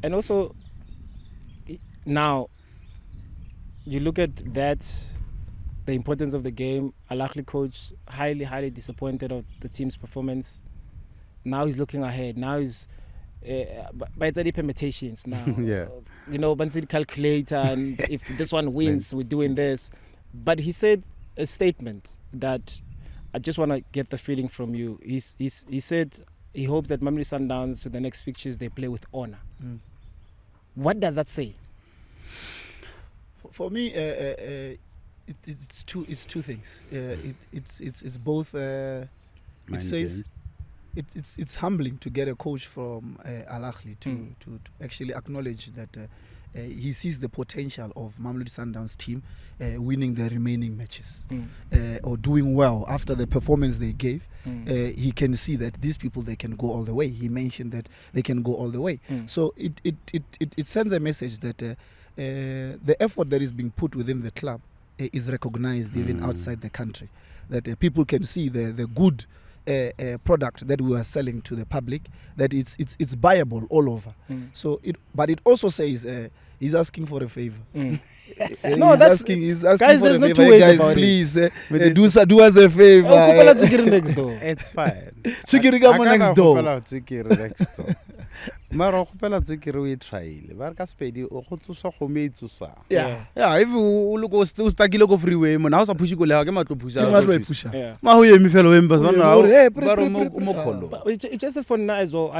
And also, now, you look at that, the importance of the game. Al Ahly coach, highly disappointed of the team's performance. Now he's looking ahead. Now he's, by its permutations now. You know, Bansid calculator, and if this one wins, we're doing this. But he said a statement that I just want to get the feeling from you. He said he hopes that Mamelodi Sundowns, to the next fixtures, they play with honor. What does that say? For me, it's two things. It's both. It says it's humbling to get a coach from Al Ahly to actually acknowledge that he sees the potential of Mamelodi Sundowns team winning the remaining matches or doing well after the performance they gave. He can see that these people, they can go all the way. He mentioned that they can go all the way. So it sends a message that the effort that is being put within the club is recognized even outside the country. That people can see the good product that we are selling to the public, that it's buyable all over. But it also says he's asking for a favor. No, he's asking guys, for there's a no favor. two ways Guys, about please do us a favor. Next door. It's fine. Tswekere ka mo next door. Next door. Mara khopela tswekere we trial. Ba ka spedi o go tsosa go me tsosa. Yeah, if o lo go stakile go freeway mo na o sa pushi go le ha ke matlo pusha. Yeah. Ma ho yemi felo emba Hey, sona. It's just for now as well.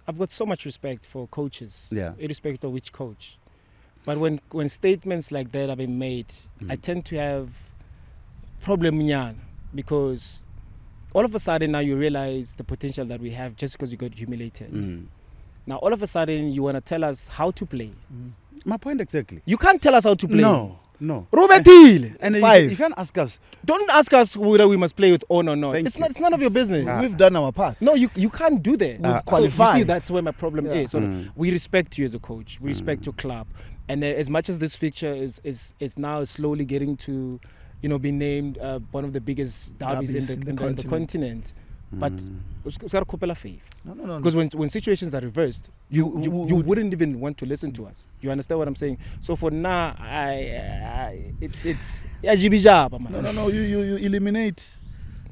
I've got so much respect for coaches, irrespective of which coach. But when statements like that are being made, I tend to have problem because all of a sudden now you realize the potential that we have just because you got humiliated. Now all of a sudden you want to tell us how to play. My point exactly. You can't tell us how to play. No. Robert Hill. And you can't ask us. Don't ask us whether we must play with honor or not. It's none of your business. We've done our part. No, you can't do that. We've qualified. So you see, that's where my problem is. So we respect you as a coach. We respect your club. And as much as this fixture is now slowly getting to, be named one of the biggest derbies in the continent. But No. Because when situations are reversed, you wouldn't even want to listen to us. You understand what I'm saying? So for now, it's No. You eliminate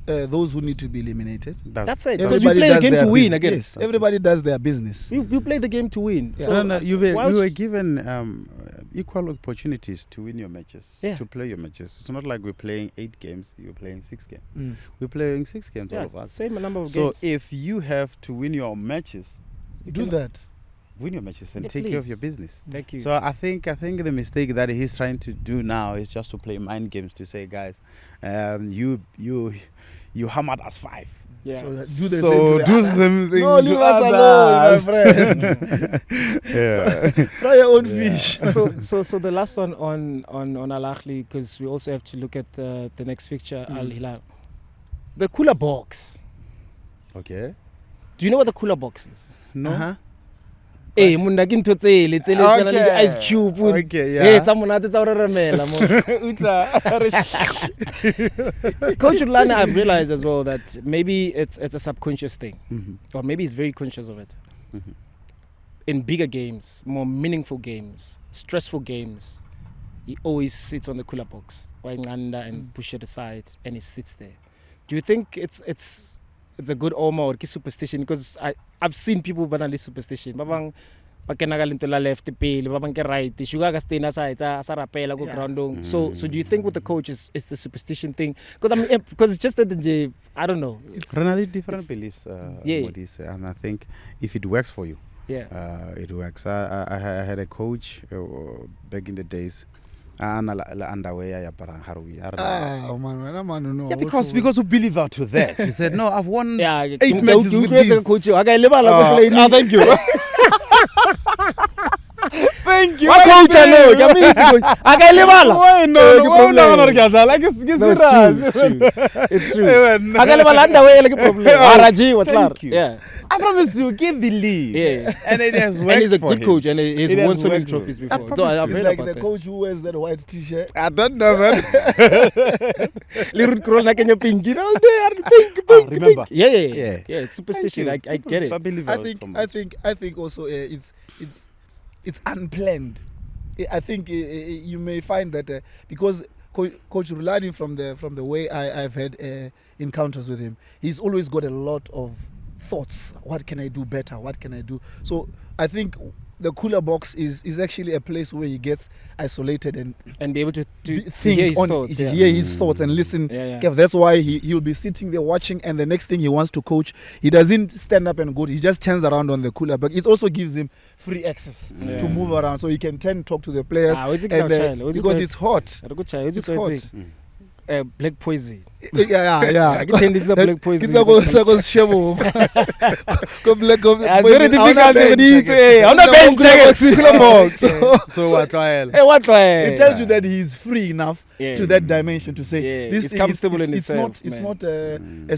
those who need to be eliminated. That's it. Because you play a game to win again. Yes, everybody does their business. You play the game to win. Yeah. So you were given equal opportunities to win your matches, to play your matches. It's not like we're playing 8 games, you're playing 6 games. We're playing 6 games, all of us. Same number of games. So if you have to win your matches, do that. Win your matches and take care of your business. Thank you. So I think the mistake that he's trying to do now is just to play mind games, to say, guys, you hammered us 5. Yeah. So do the same thing. No, leave us alone, my friend. Fry your own fish. So the last one on Al Ahly, because we also have to look at the next fixture, Al Hilal. The cooler box. Okay. Do you know what the cooler box is? No. Hey, munda ke ntho tse le le ice cube. Okay, yeah. Hey, tsa monate tsa o remela mo. Coach Ulana, I've realized as well that maybe it's a subconscious thing, or maybe he's very conscious of it. In bigger games, more meaningful games, stressful games, he always sits on the cooler box, and push it aside, and he sits there. Do you think it's a good omen or superstition? Because I've seen people banally superstition. Babang bakena ka lento la left pele, babang ke right. Sugar ka stay na side, sa rapela go groundong. So do you think with the coach is the superstition thing? Because it's just that I don't know. It's really different beliefs, Modise, and I think if it works for you, it works. I had a coach back in the days. Underwear ya parang haruwi. Man, Yeah, because we believe out to that. He said, no, I've won 8 8 matches with these. Coach, thank you. Thank you. Wa coach no, ke mitsi coach. Aka lebala. It's true. Aka lebala underwear like problem. Araji what klar. Yeah. I promise you, give believe. Yeah. And it has worked. And he's a for good him. coach and he's It has won so many worked trophies for him. before. So I've It's heard like about the that. coach who wears that white t-shirt. I don't know, man. Little girl like in your pinky all there, pink. Remember? Yeah. Yeah. Yeah, it's superstition. I get it. I think also it's unplanned. I think you may find that because Coach Rulani, from the way I've had encounters with him, he's always got a lot of thoughts. What can I do better? What can I do? So I think the cooler box is actually a place where he gets isolated and be able to think hear his thoughts. Yeah. hear his thoughts and listen. Yeah. That's why he'll be sitting there watching, and the next thing he wants to coach, he doesn't stand up and go. He just turns around on the cooler. But it also gives him free access to move around, so he can talk to the players. Because it's hot. It's hot. Black poison. Yeah. I can it's a black poison. It's very difficult to read. I'm not bench box. So what trial? Hey, what trial? It tells you that he's free enough to that dimension to say this is thing comfortable in it's itself. It's not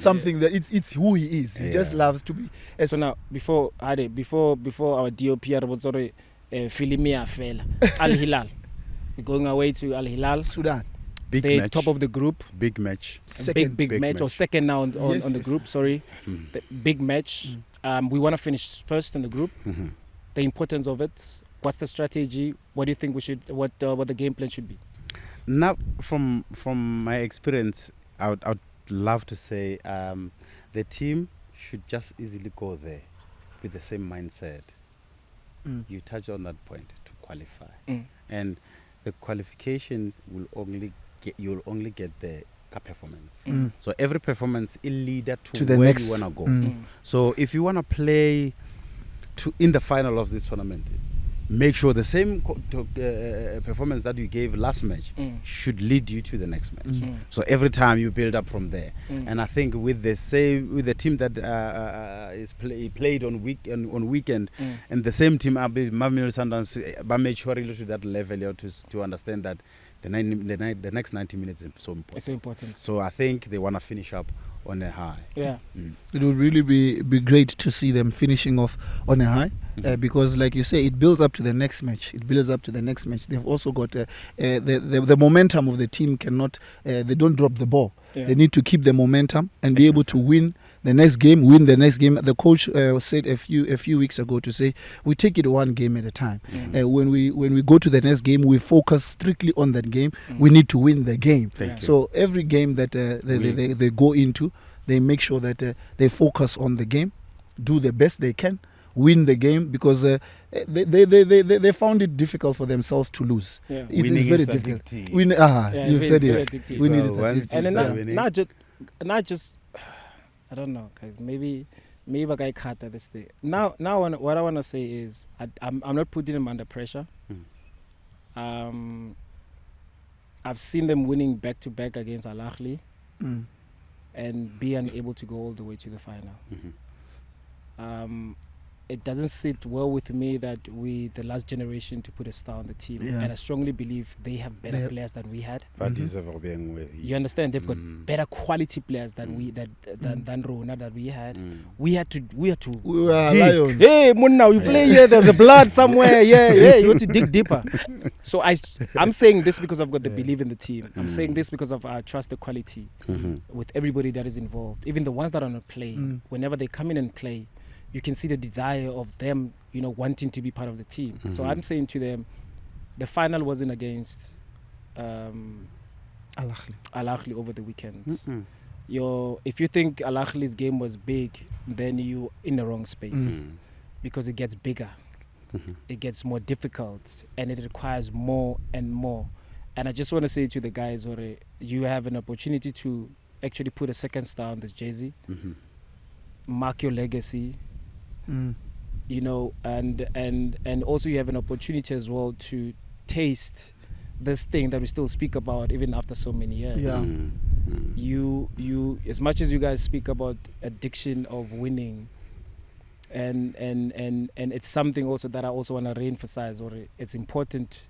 something that it's who he is. He just loves to be. So now before our DOP Filimia fell Al Hilal. We're going away to Al Hilal, Sudan. Big the match. Top of the group. Big match. Big match, or second now on the group. Sorry, the big match. We want to finish first in the group. The importance of it. What's the strategy? What do you think we should? What the game plan should be? Now, from my experience, I would love to say the team should just easily go there with the same mindset. You touched on that point, to qualify, and the qualification will you'll only get the performance. So every performance is leader to the where next. you want to go. So if you want to play in the final of this tournament, make sure the same performance that you gave last match should lead you to the next match. So every time you build up from there. And I think with the team that is played on weekend, and the same team, Mamelodi Sundowns, but make sure to that level to understand that the next 90 minutes is so important. It's so important. So I think they want to finish up on a high. Yeah. It would really be great to see them finishing off on a high, because like you say, it builds up to the next match. They've also got the momentum of the team cannot, they don't drop the ball. They need to keep the momentum and be able to win the next game. The coach said a few weeks ago to say we take it one game at a time. When we go to the next game, we focus strictly on that game. We need to win the game. So every game that they go into, they make sure that they focus on the game, do the best they can, win the game, because they found it difficult for themselves to lose. It's very difficult. You've said it. We need it. And then not just I don't know, guys. Maybe I got cut at this day. Now what I want to say is I'm not putting them under pressure. I've seen them winning back to back against Al Ahly and be unable to go all the way to the final. It doesn't sit well with me that we, the last generation, to put a star on the team. And I strongly believe they have better players than we had. You understand? They've got better quality players than than Rona that we had. We had to. We were lions. Hey, Munna, you play here. There's a blood somewhere. Yeah. You want to dig deeper. So I'm saying this because I've got the belief in the team. I'm saying this because of I trust the quality with everybody that is involved, even the ones that are not playing. Whenever they come in and play, you can see the desire of them, wanting to be part of the team. So I'm saying to them, the final wasn't against Al Ahly over the weekend. If you think Al Ahly's game was big, then you're in the wrong space, because it gets bigger, it gets more difficult, and it requires more and more. And I just want to say to the guys, you have an opportunity to actually put a second star on this jersey, mark your legacy. And also you have an opportunity as well to taste this thing that we still speak about even after so many years. You as much as you guys speak about addiction of winning, and it's something also that I also want to re-emphasize, or it's important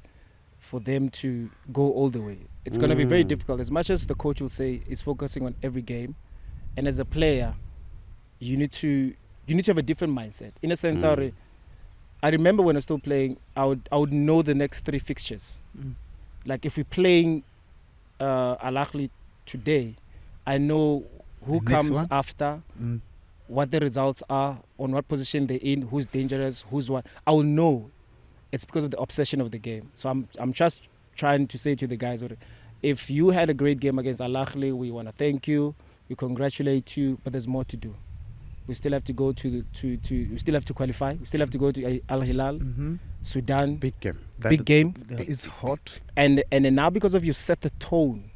for them to go all the way. It's going to be very difficult. As much as the coach will say is focusing on every game, and as a player, you need to have a different mindset. In a sense, I remember when I was still playing, I would know the next 3 fixtures. Like if we're playing Al Ahly today, I know who comes after, what the results are, on what position they're in, who's dangerous, who's what. I will know. It's because of the obsession of the game. So I'm just trying to say to the guys, if you had a great game against Al Ahly, we want to thank you, we congratulate you, but there's more to do. We still have to go we still have to qualify. We still have to go to Al Hilal, Sudan. Big game. Big game. It's hot. And now because of you set the tone,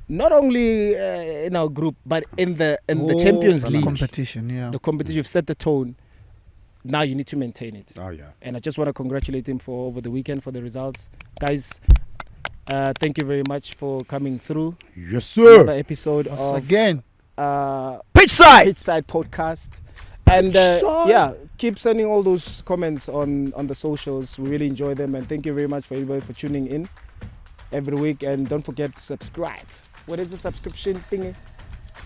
not only in our group, but in the Champions League competition. Yeah. The competition, you've set the tone. Now you need to maintain it. Oh yeah. And I just want to congratulate him for over the weekend for the results, guys. Thank you very much for coming through. Yes, sir. Another episode of again. Pitchside podcast. And yeah, keep sending all those comments on the socials. We really enjoy them, and thank you very much for everybody for tuning in every week. And don't forget to subscribe. What is the subscription thingy?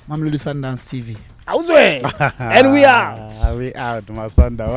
Mamelodi Sundowns TV. And we out. We out, Masanda.